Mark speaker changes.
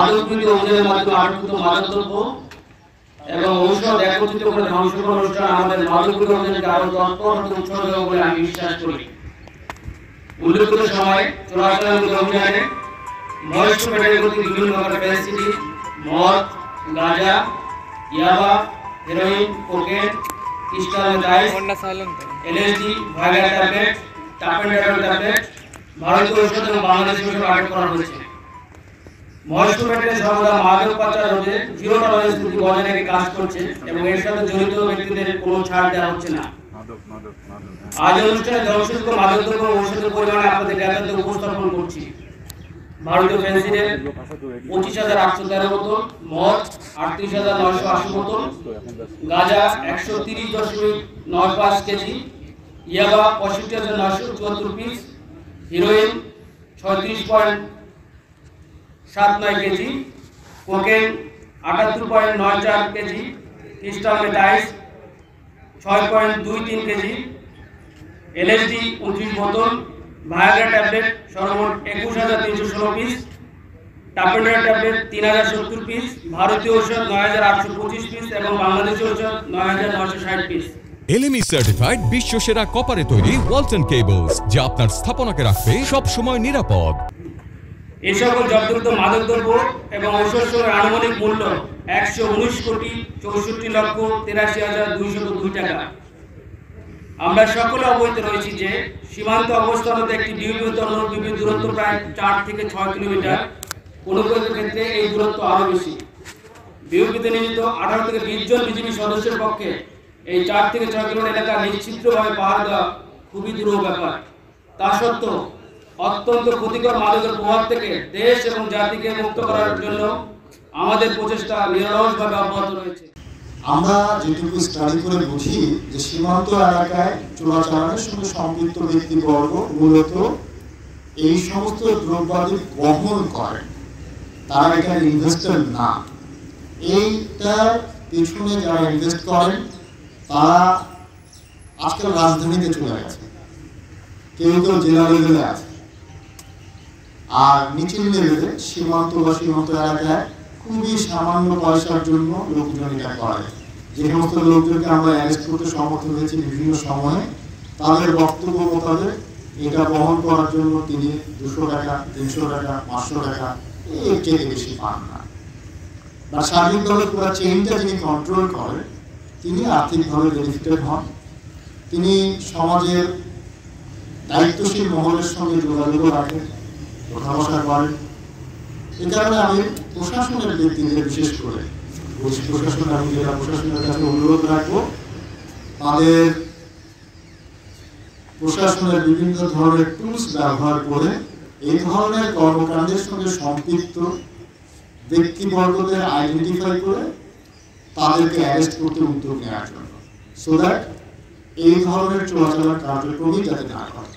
Speaker 1: মাদকবিরোধী অভিযানের মাধ্যমে আটককৃত মাদকদ্রব্য এবং ঔষধ একত্রিত করে ধ্বংস করার অনুষ্ঠান আমাদের মাদকবিরোধী অভিযানকে আরো তৎপর হতে উৎসাহ দেবে বলে আমি বিশ্বাস করি। উল্লেখিত সময় চোরাচালান অভিযানে বয়স্ক পেটের প্রতি বিভিন্ন প্রকার ফ্যাসিলিটি, মদ, গাঁজা, ইয়াবা, হেরোইন, কোকেন, ক্রিস্টাল ডাইস, LSD, Viagra tablet, tapentadol tablet, ভারতীয় ঔষধ এবং বাংলাদেশি ঔষধ আটক করা হয়েছে। বয়স্ক পেটের সর্বদা মাদক পাচার রোধে জিরো টলারেন্স নীতি বজায় রেখে কাজ করছে এবং এর সাথে জড়িত ব্যক্তিদের কোনো ছাড় দেওয়া হচ্ছে না। আজ অনুষ্ঠানে জনসংখ্য মাদকদ্রব্য ও ঔষধের পরিমাণে আপনাদের জ্ঞাতার্থে উপস্থাপন করছি। ভারতীয় ফেন্সিডের 25,813 বোতল, মদ 38,980 বোতল, গাঁজা 130.95 কেজি, ইয়াবা 65,974 piece, heroin 36.79 kg, cocaine 78.94 kg, crystal ডাইস 6.23 কেজি, এলএসডি 29 বোতল, ভায়াগ্রা ট্যাবলেট সর্বমোট 21,316 পিস, টাপেন্ডার ট্যাবলেট 3,070 পিস, ভারতীয় ঔষধ 9,825 পিস এবং বাংলাদেশি ঔষধ 9,960 পিস।
Speaker 2: এলএমই সার্টিফাইড বিশ্বসেরা কপারে তৈরি ওয়ালটন কেবলস, যা আপনার স্থাপনাকে রাখবে সব সময় নিরাপদ।
Speaker 1: এই সকল জব্দকৃত মাদকদ্রব্য এবং ঔষধের আনুমানিক মূল্য 119,64,83,202 টাকা। আমরা সকলে অবহিত রয়েছি যে সীমান্ত অবস্থানত একটি ডিউটি অন্য ডিউটির দূরত্ব প্রায় 4 থেকে 6 কিলোমিটার, কোনো কোনো ক্ষেত্রে এই দূরত্ব আরও বেশি। বিউপিতে নিয়োজিত 18 থেকে 20 জন বিজিবি সদস্যের পক্ষে এই 4 থেকে 6 কিলোমিটার এলাকা নিশ্চিতভাবে পাহাড় দেওয়া খুবই দুরূহ ব্যাপার। তা সত্ত্বেও অত্যন্ত ক্ষতিকর মাদকের প্রভাব থেকে দেশ এবং জাতিকে মুক্ত করার জন্য আমাদের প্রচেষ্টা নিরলসভাবে অব্যাহত রয়েছে।
Speaker 3: আমরা যেটুকু স্টাডি করে বুঝি যে সীমান্ত এলাকায় চোরাচালানের সঙ্গে সম্পৃক্ত ব্যক্তিবর্গ মূলত এই সমস্ত দ্রব্যাদি বহন করেন, তারা এখানে ইনভেস্টর না। এইটার পিছনে যারা ইনভেস্ট করেন তারা আজকাল রাজধানীতে চলে গেছে, কেউ কেউ জেলা লেভেলে আছে, আর নিচের লেভেলে সীমান্ত বা সীমান্ত এলাকায় খুবই সামান্য পয়সার জন্য লোকজন এটা করে। যে সমস্ত লোকজনকে আমরা অ্যারেস্ট করতে সমর্থ হয়েছি বিভিন্ন সময়ে, তাদের বক্তব্য মোতাবেক এটা বহন করার জন্য তিনি 200 টাকা, 300 টাকা, 500 টাকা এর চেয়ে বেশি পান না। বা সার্বিকভাবে পুরো চেইনটা যিনি কন্ট্রোল করেন তিনি আর্থিকভাবে বেনিফিটেড হন, তিনি সমাজের দায়িত্বশীল মহলের সঙ্গে যোগাযোগ রাখেন, কথা বসা করেন। এ কারণে আমি প্রশাসনের ব্যক্তিদের বিশেষ করে প্রশাসন এবং জেলা প্রশাসনের কাছে অনুরোধ রাখবো, তাদের প্রশাসনের বিভিন্ন ধরনের টুলস ব্যবহার করে এই ধরনের কর্মকাণ্ডের সঙ্গে সম্পৃক্ত ব্যক্তিবর্গদের আইডেন্টিফাই করে তাদেরকে অ্যারেস্ট করতে উদ্যোগ নেওয়ার জন্য, সো দ্যাট এই ধরনের চোরাচালান কার্যক্রমই যাতে না হয়।